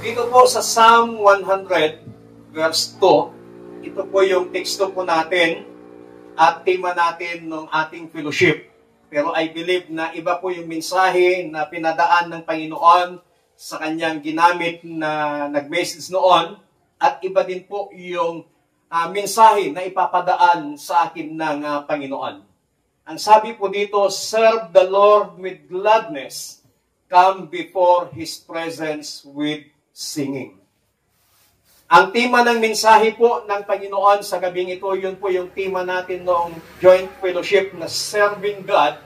Dito po sa Psalm 100, verse 2, ito po yung teksto po natin at tema natin ng ating fellowship. Pero I believe na iba po yung mensahe na pinadaan ng Panginoon sa kanyang ginamit na nag-message noon at iba din po yung mensahe na ipapadaan sa akin ng Panginoon. Ang sabi po dito, serve the Lord with gladness, come before His presence with singing. Ang tema ng mensahe po ng Panginoon sa gabing ito, yun po yung tema natin noong joint fellowship na serving God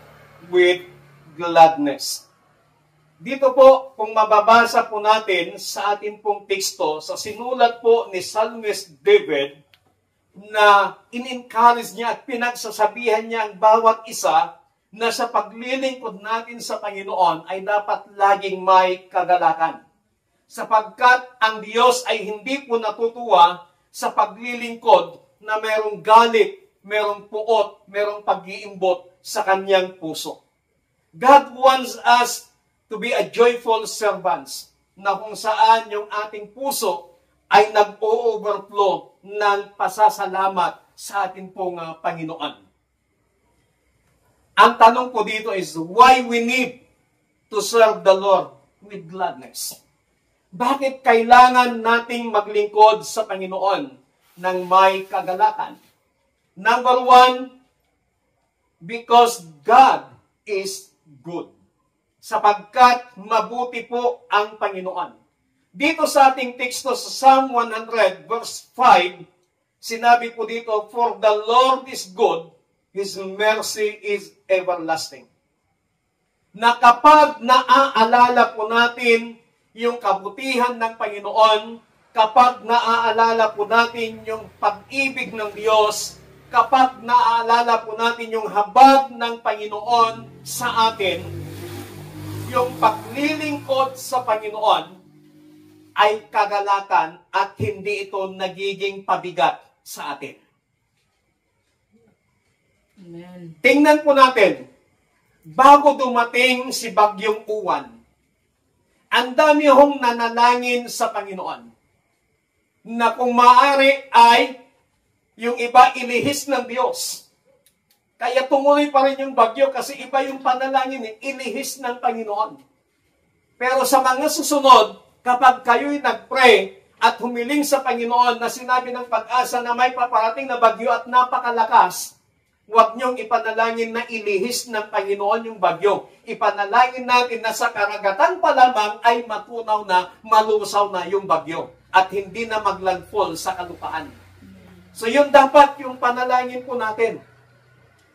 with gladness. Dito po, kung mababasa po natin sa ating pong teksto, sa sinulat po ni Psalmist David, na in-encourage niya at pinagsasabihan niya ang bawat isa na sa paglilingkod natin sa Panginoon ay dapat laging may kagalakan. Sapagkat ang Diyos ay hindi po natutuwa sa paglilingkod na merong galit, merong puot, merong pag-iimbot sa kanyang puso. God wants us to be a joyful servants na kung saan yung ating puso ay nag-o-overflow ng pasasalamat sa ating pong Panginoon. Ang tanong po dito is, why we need to serve the Lord with gladness? Bakit kailangan nating maglingkod sa Panginoon ng may kagalakan? Number one, because God is good. Sapagkat mabuti po ang Panginoon. Dito sa ating teksto sa Psalm 100 verse 5, sinabi po dito, for the Lord is good, His mercy is everlasting. Na kapag naaalala po natin yung kabutihan ng Panginoon, kapag naaalala po natin yung pag-ibig ng Diyos, kapag naaalala po natin yung habag ng Panginoon sa atin, yung paglilingkod sa Panginoon ay kagalakan at hindi ito nagiging pabigat sa atin. Amen. Tingnan po natin, bago dumating si Bagyong Uwan, ang dami hong nanalangin sa Panginoon na kung maaari ay yung iba ilihis ng Diyos. Kaya tumuloy pa rin yung bagyo kasi iba yung panalangin, ilihis ng Panginoon. Pero sa mga susunod, kapag kayo'y nag-pray at humiling sa Panginoon na sinabi ng Pag-asa na may paparating na bagyo at napakalakas, huwag niyong ipanalangin na ilihis ng Panginoon yung bagyo. Ipanalangin natin na sa karagatan pa lamang ay matunaw na, malusaw na yung bagyo at hindi na maglandfall sa kalupaan. So yun dapat yung panalangin po natin.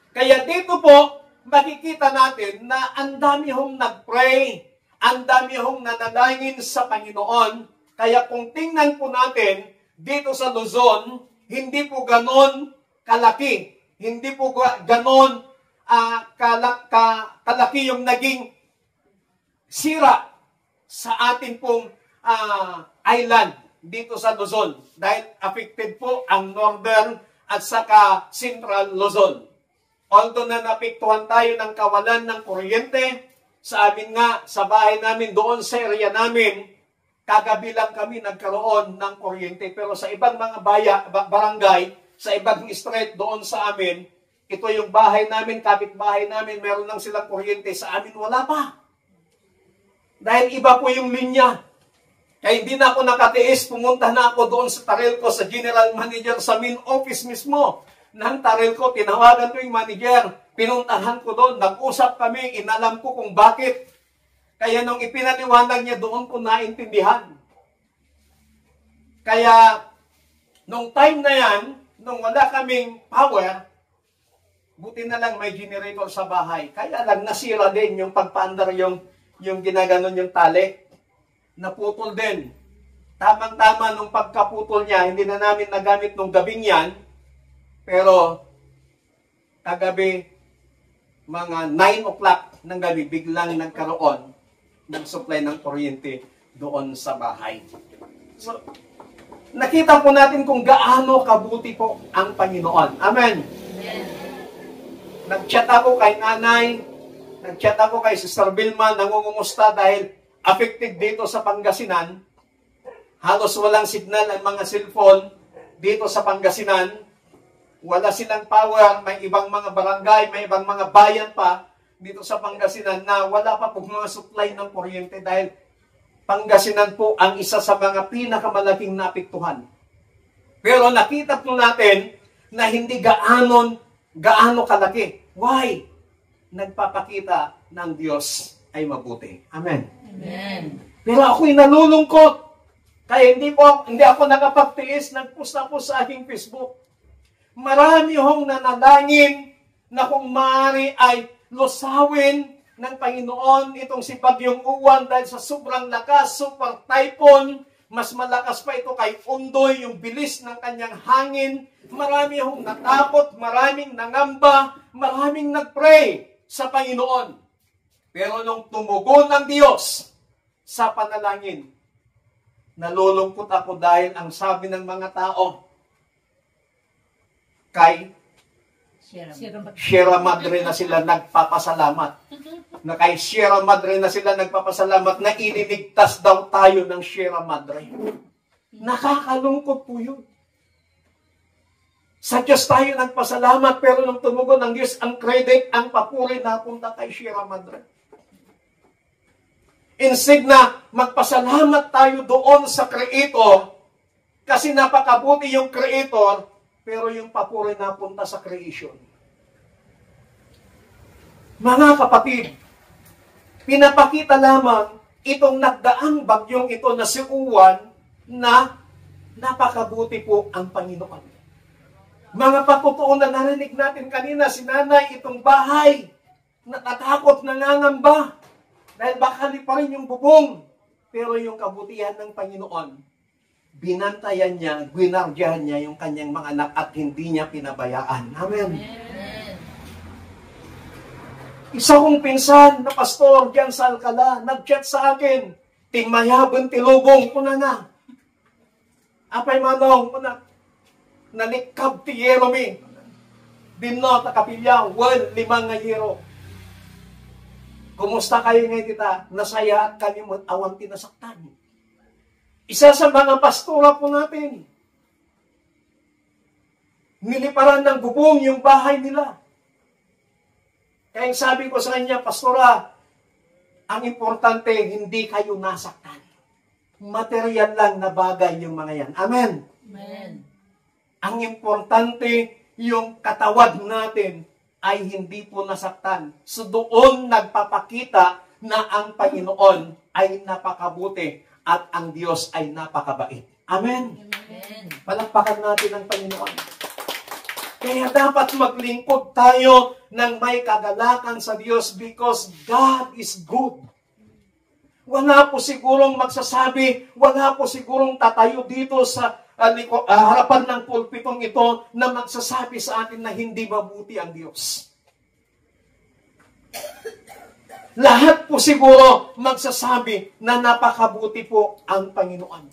Kaya dito po, makikita natin na ang dami hong nag-pray, ang dami hong nanalangin sa Panginoon. Kaya kung tingnan po natin, dito sa Luzon, hindi po ganon kalaki. Hindi po ganon kalaki yung naging sira sa ating pong island dito sa Luzon. Dahil affected po ang northern at saka central Luzon. Although na napiktuhan tayo ng kawalan ng kuryente, sa amin nga, sa bahay namin, doon sa area namin, kagabi lang kami nagkaroon ng kuryente. Pero sa ibang mga barangay, sa ibang street doon sa amin, ito yung bahay namin, kapitbahay namin, meron lang silang kuryente. Sa amin, wala pa. Dahil iba po yung linya. Kaya hindi na ako nakatiis, pumunta na ako doon sa Tarelco, sa general manager, sa main office mismo ng Tarelco. Tinawagan ko yung manager, pinuntahan ko doon, nag-usap kami, inalam ko kung bakit. Kaya nung ipinaliwanag niya, doon ko naintindihan. Kaya, nung time na yan, nung wala kaming power, buti na lang may generator sa bahay. Kaya lang nasira din yung pagpaandar yung ginaganon yung tali. Naputol din. Tamang-tama nung pagkaputol niya, hindi na namin nagamit nung gabing yan. Pero, kagabi, mga 9 o'clock ng gabi, biglang nagkaroon ng supply ng kuryente doon sa bahay. So, nakita po natin kung gaano kabuti po ang Panginoon. Amen. Nag-chat ako kay nanay, nag-chat ako kay Sister Vilma, nangungumusta dahil affected dito sa Pangasinan. Halos walang signal ang mga cellphone dito sa Pangasinan. Wala silang power. May ibang mga barangay, may ibang mga bayan pa dito sa Pangasinan na wala pa po mga supply ng kuryente dahil Pangasinan po ang isa sa mga pinakamalaking naapektuhan. Pero nakita po natin na hindi gaano kalaki. Why? Nagpapakita ng Diyos ay mabuti. Amen. Amen. Pero ako'y nalulungkot. Kaya hindi ako nakapagtiis, nag-post ako sa aking Facebook. Marami hong nanalangin na kung maaari ay lusawin ng Panginoon itong si Bagyong Uwan dahil sa sobrang lakas, super typhoon, mas malakas pa ito kay Undoy, yung bilis ng kanyang hangin. Marami hong natakot, maraming nangamba, maraming nagpray sa Panginoon. Pero nung tumugon ng Diyos sa panalangin, nalulungkot ako dahil ang sabi ng mga tao kay Sierra Madre na sila nagpapasalamat. Na kay Sierra Madre na sila nagpapasalamat na iniligtas daw tayo ng Sierra Madre. Nakakalungkot po yun. Sa Diyos tayo nagpasalamat, pero nung tumugon ng Diyos, ang credit, ang papuri napunta kay Sierra Madre. Instead na magpasalamat tayo doon sa Creator, kasi napakabuti yung Creator, pero yung papuri napunta sa creation. Mga kapatid, pinapakita lamang itong nagdaang bagyong ito na si Uwan na napakabuti po ang Panginoon. Mga patutuon na narinig natin kanina, si Nanay, itong bahay, natatakot, nangangamba, dahil baka pa rin yung bubong. Pero yung kabutihan ng Panginoon, binantayan niya, gwinardyahan niya yung kanyang mga anak at hindi niya pinabayaan. Amen. Amen. Isa kong pinsan na pastor dyan sa Alcala, nag-chat sa akin, Tingmayabon tilubong ko na. Apay manong, nalikab ti Yeromi. Dinno, takapilya, 5 nga yero. Kumusta kayo ngayon kita? Nasaya at kami awan tinasaktan. Isa sa mga pastora po natin, niliparan ng bubong yung bahay nila. Kaya sabi ko sa kanya, Pastora, ang importante, hindi kayo nasaktan. Material lang na bagay yung mga yan. Amen. Amen. Ang importante, yung katawad natin ay hindi po nasaktan. So doon nagpapakita na ang Panginoon ay napakabuti at ang Diyos ay napakabait. Amen. Amen. Palakpakan natin ang Panginoon. Kaya dapat maglingkod tayo ng may kagalakan sa Diyos because God is good. Wala po sigurong magsasabi, wala po sigurong tatayo dito sa harapan ng pulpitong ito na magsasabi sa atin na hindi mabuti ang Diyos. Lahat po siguro magsasabi na napakabuti po ang Panginoon.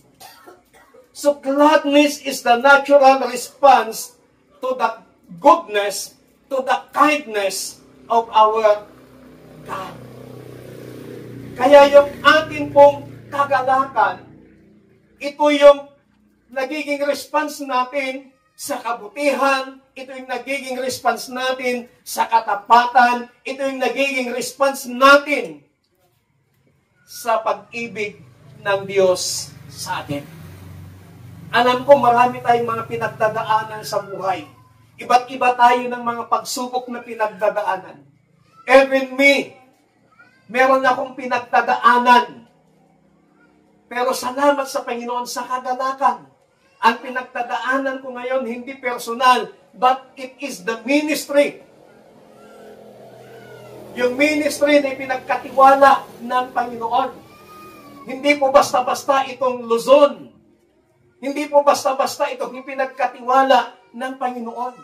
So gladness is the natural response to the goodness, to the kindness of our God. Kaya yung atin pong kagalakan, ito yung nagiging response natin sa kabutihan, ito yung nagiging response natin sa katapatan, ito yung nagiging response natin sa pag-ibig ng Diyos sa atin. Alam ko marami tayong mga pinagdadaanan sa buhay. Iba't iba tayo ng mga pagsubok na pinagdadaanan. Even me, meron akong pinagdadaanan. Pero salamat sa Panginoon sa kagalakan. Ang pinagdadaanan ko ngayon, hindi personal, but it is the ministry. Yung ministry na pinagkatiwala ng Panginoon. Hindi po basta-basta itong Luzon. Hindi po basta-basta itong pinagkatiwala ng Panginoon.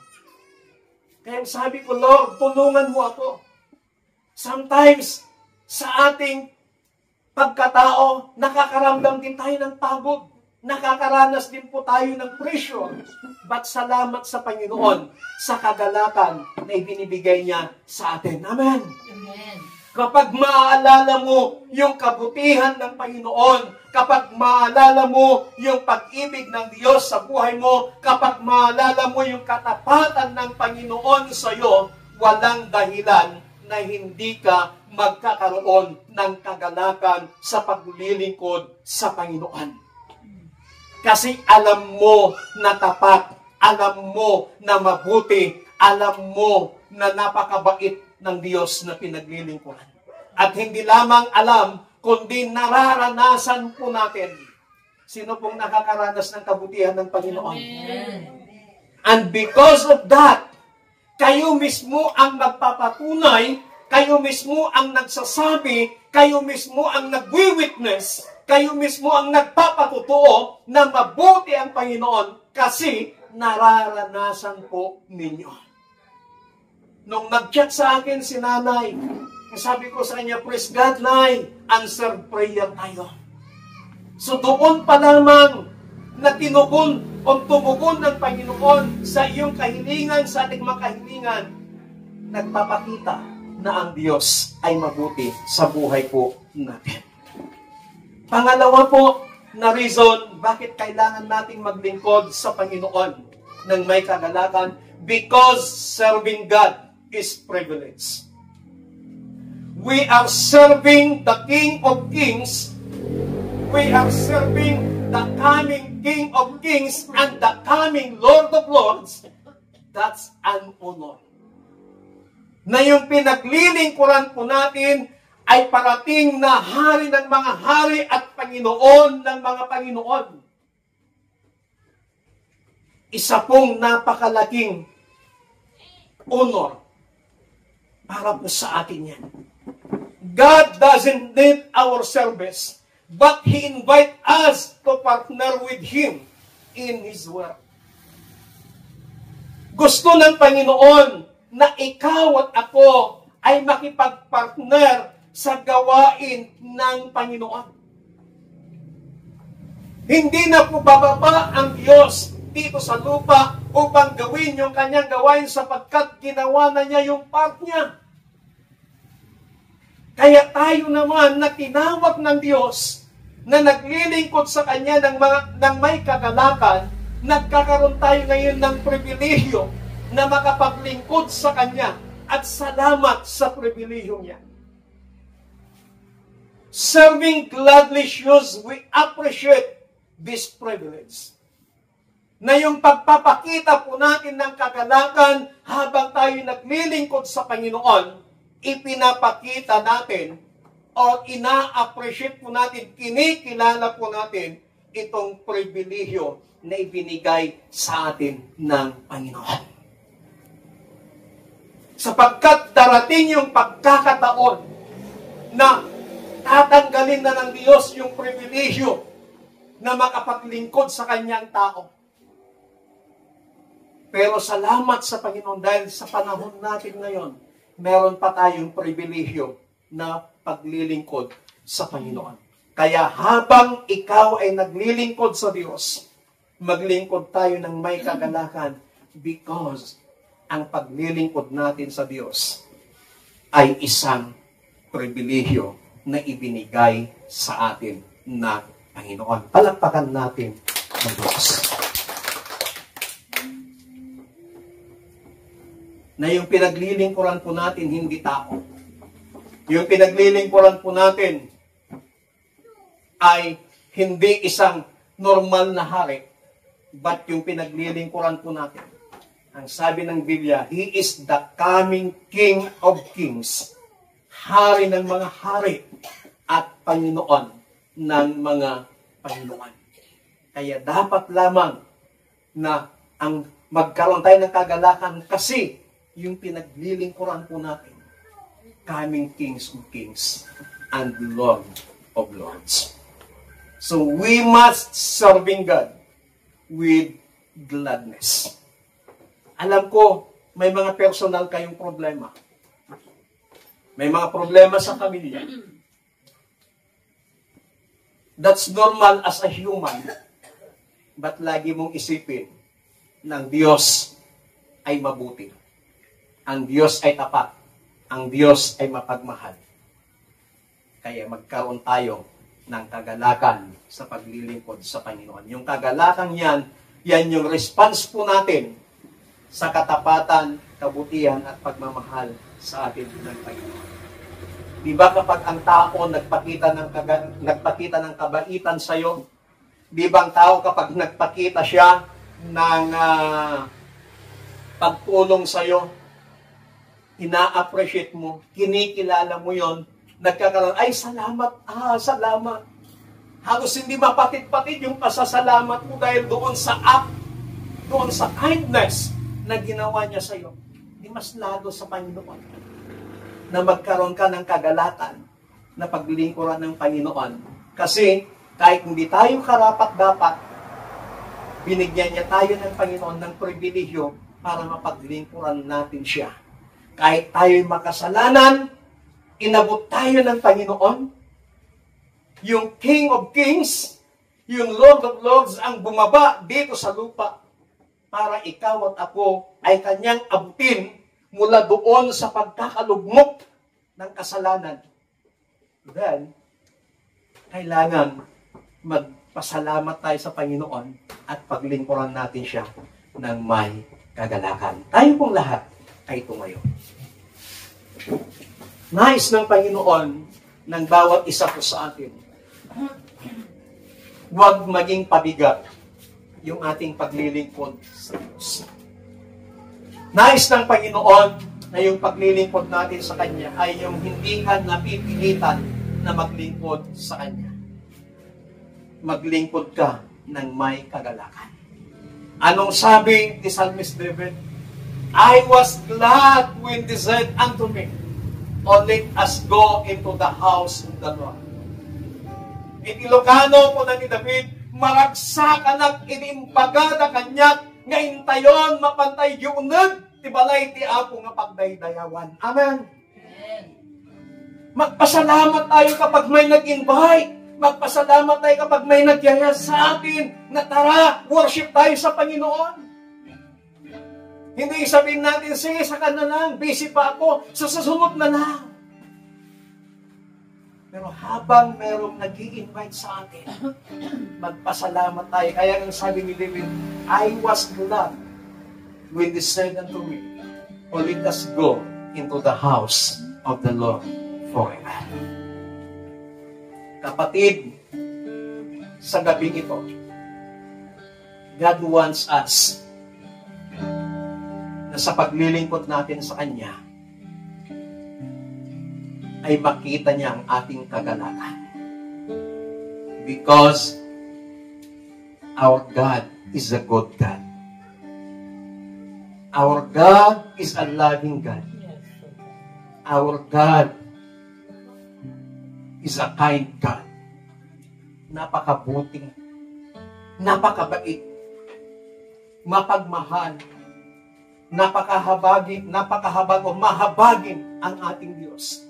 Kaya sabi ko, Lord, tulungan mo ako. Sometimes, sa ating pagkatao, nakakaramdam din tayo ng pagod. Nakakaranas din po tayo ng pressure. But salamat sa Panginoon sa kagalakan na ibinibigay niya sa atin. Amen. Amen. Kapag maaalala mo yung kabutihan ng Panginoon, kapag maaalala mo yung pag-ibig ng Diyos sa buhay mo, kapag maaalala mo yung katapatan ng Panginoon sa iyo, walang dahilan na hindi ka magkakaroon ng kagalakan sa paglilingkod sa Panginoon. Kasi alam mo na tapat, alam mo na mabuti, alam mo na napakabait ng Diyos na pinaglilingkuran. At hindi lamang alam, kundi nararanasan po natin. Sino pong nakakaranas ng kabutihan ng Panginoon? Amen. And because of that, kayo mismo ang nagpapatunay, kayo mismo ang nagsasabi, kayo mismo ang nagwi-witness, kayo mismo ang nagpapatotoo na mabuti ang Panginoon kasi nararanasan po ninyo. Nung nag-chat sa akin si nanay, sabi ko sa kanya, praise God, Nay, answered prayer tayo. So doon pa lamang na tinugon o tumugon ng Panginoon sa iyong kahilingan, sa ating mga kahilingan, nagpapakita na ang Diyos ay mabuti sa buhay po natin. Pangalawa po na reason bakit kailangan nating maglingkod sa Panginoon ng may kagalakan, because serving God is privilege. We are serving the King of Kings. We are serving the coming King of Kings and the coming Lord of Lords. That's an honor. Na yung pinaglilingkuran po natin ay parating na hari ng mga hari at Panginoon ng mga Panginoon. Isa pong napakalaking honor para po sa atin yan. God doesn't need our service, but He invites us to partner with Him in His work. Gusto ng Panginoon na ikaw at ako ay makipagpartner sa gawain ng Panginoon. Hindi na po bababa ang Diyos dito sa lupa upang gawin yung kanyang gawain sapagkat ginawa na niya yung part niya. Kaya tayo naman na tinawag ng Diyos na naglilingkod sa Kanya ng may kagalakan, nagkakaroon tayo ngayon ng pribilehyo na makapaglingkod sa Kanya at salamat sa pribilehyo niya. Serving gladly shows we appreciate this privilege. Na yung pagpapakita po natin ng kagalakan habang tayo naglilingkod sa Panginoon, ipinapakita natin o ina-appreciate po natin, kinikilala po natin itong pribilehyo na ibinigay sa atin ng Panginoon. Sapagkat darating yung pagkakataon na tatanggalin na ng Diyos yung pribilehyo na makapaglingkod sa Kanyang tao. Pero salamat sa Panginoon dahil sa panahon natin ngayon, meron pa tayong pribilehyo na paglilingkod sa Panginoon. Kaya habang ikaw ay naglilingkod sa Diyos, maglingkod tayo ng may kagalakan because ang paglilingkod natin sa Diyos ay isang pribilehyo na ibinigay sa atin na Panginoon. Palakpakan natin ang Diyos. Na yung pinaglilingkuran po natin, hindi tao. Yung pinaglilingkuran po natin ay hindi isang normal na hari, but yung pinaglilingkuran po natin. Ang sabi ng Biblia, He is the coming King of Kings, hari ng mga hari at Panginoon ng mga Panginoon. Kaya dapat lamang na ang magkaroon tayo ng kagalakan kasi yung pinaglilingkuran po natin, coming Kings of Kings and Lord of Lords. So we must serving God with gladness. Alam ko, may mga personal kayong problema. May mga problema sa pamilya. That's normal as a human. But lagi mong isipin na ang Diyos ay mabuti. Ang Diyos ay tapat. Ang Diyos ay mapagmahal. Kaya magkaroon tayo ng kagalakan sa paglilingkod sa Panginoon. Yung kagalakan yan yung response po natin sa katapatan, kabutihan at pagmamahal sa atin ng Panginoon. Di ba kapag ang tao nagpakita ng kabaitan sa iyo, di ba ang tao kapag nagpakita siya ng pagtulong sa iyo, ina-appreciate mo, kinikilala mo yon, nagkakaroon, ay salamat, salamat. Halos hindi mapatid-patid yung pasasalamat mo dahil doon sa act, doon sa kindness na ginawa niya sa iyo. Di mas lalo sa Panginoon na magkaroon ka ng kagalatan na paglilingkuran ng Panginoon. Kasi kahit hindi tayo karapat-dapat, binigyan niya tayo ng Panginoon ng pribilehyo para mapaglingkuran natin siya. Kahit tayo'y makasalanan, inabot tayo ng Panginoon, yung King of Kings, yung Lord of Lords ang bumaba dito sa lupa para ikaw at ako ay kanyang abutin mula doon sa pagkakalugmok ng kasalanan. Then, kailangan magpasalamat tayo sa Panginoon at paglingkuran natin siya ng may kagalakan. Tayo pong lahat ay tumayo. Nais ng Panginoon ng bawat isa po sa atin. Huwag maging pabigat yung ating paglilingkod sa Diyos. Nais ng Panginoon na yung paglilingkod natin sa Kanya ay yung hindi ka napipilitan na maglingkod sa Kanya. Maglingkod ka ng may kagalakan. Anong sabi ni Psalmist David? I was glad when they said unto me, O let us go into the house of the Lord. Itilokano po na ni David, maragsakan at inimpagada kanyak, ngayon tayon mapantay yunag, tibalay ti apo nga pagdaydayawan. Amen. Amen. Magpasalamat tayo kapag may nag-invite. Magpasalamat tayo kapag may nagyaya sa atin na tara, worship tayo sa Panginoon. Hindi sabihin natin, sige, saka na lang, busy pa ako, sa susunod na lang. Pero habang merong nag-i-invite sa atin, magpasalamat tayo. Kaya ang sabi ni David, I was glad when they said unto me, O let us go into the house of the Lord forever. Kapatid, sa gabing ito, God wants us na sa paglilingkod natin sa Kanya, ay makita niya ang ating kagalakan. Because our God is a good God. Our God is a loving God. Our God is a kind God. Napakabuting, napakabait, mapagmahal, napakahabag o mahabagin ang ating Diyos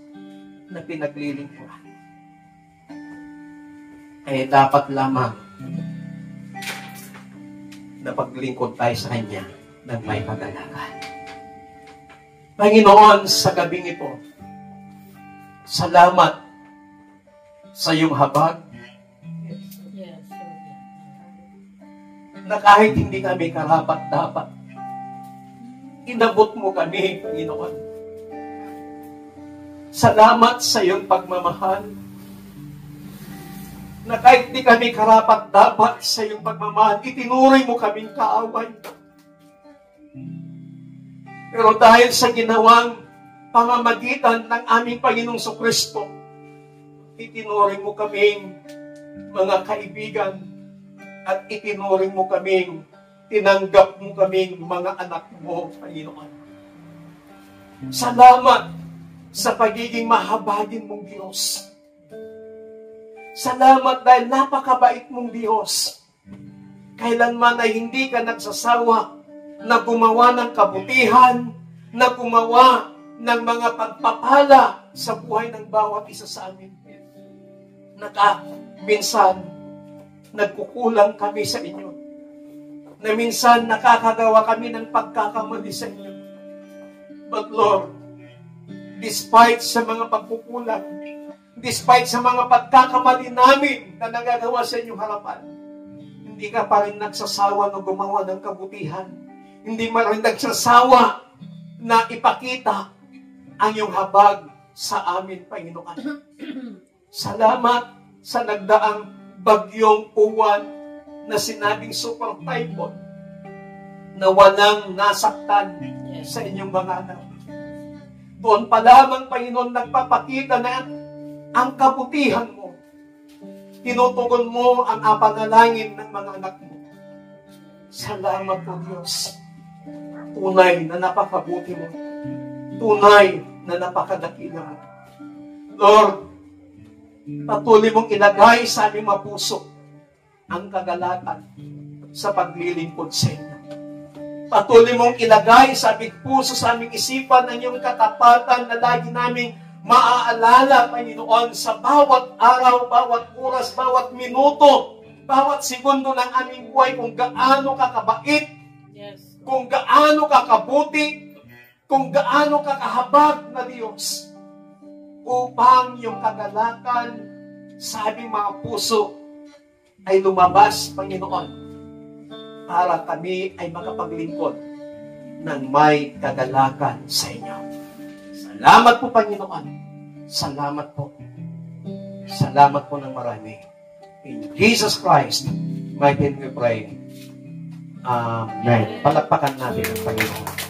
na pinaglilingkuran. Kaya dapat lamang na paglingkod tayo sa Kanya ng may kagalakan. Panginoon, sa gabing ito, salamat sa iyong habag na kahit hindi kami karapat-dapat, inabot mo kami, Panginoon. Salamat sa iyong pagmamahal na kahit di kami karapat-dapat sa iyong pagmamahal, itinuring mo kaming kaaway. Pero dahil sa ginawang pamamagitan ng aming Panginoong Kristo, itinuring mo kaming mga kaibigan at itinuring mo kaming, tinanggap mo kaming mga anak mo, Panginoon. Salamat sa pagiging mahabagin mong Diyos. Salamat dahil napakabait mong Diyos. Kailanman ay hindi ka nagsasawa na gumawa ng kabutihan, na gumawa ng mga pagpapala sa buhay ng bawat isa sa amin. Minsan, nagkukulang kami sa inyo. Na minsan, nakakagawa kami ng pagkakamali sa inyo. But Lord, despite sa mga pagkukulang, Despite sa mga pagkakamali namin na nagagawa sa inyong harapan, hindi ka pa rin nagsasawa na gumawa ng kabutihan. Hindi mo rin nagsasawa na ipakita ang iyong habag sa amin, Panginoon. Salamat sa nagdaang bagyong uwan na sinabing super typhoon na walang nasaktan sa inyong mga anak. Doon pa lamang, Panginoon, nagpapakita na ang kabutihan mo. Tinutugon mo ang apanalangin ng mga anak mo. Salamat po, Diyos. Tunay na napakabuti mo. Tunay na napakadakila mo. Lord, patuloy mong ilagay sa aming mga puso ang kagalakan sa paglilingkod sa inyo. Patuloy mong ilagay sa aming puso, sa aming isipan ang iyong katapatan na lagi naming maaalala, Panginoon, sa bawat araw, bawat oras, bawat minuto, bawat segundo ng aming buhay, kung gaano ka kabait, kung gaano ka kabuti, kung gaano ka kahabag na Diyos, upang yung kagalakan sa aming mga puso ay lumabas, Panginoon, para kami ay makapaglingkod ng may kagalakan sa inyo. Salamat po, Panginoon. Salamat po. Salamat po ng marami. In Jesus Christ, mighty name we pray. Amen. Palakpakan natin ang Panginoon.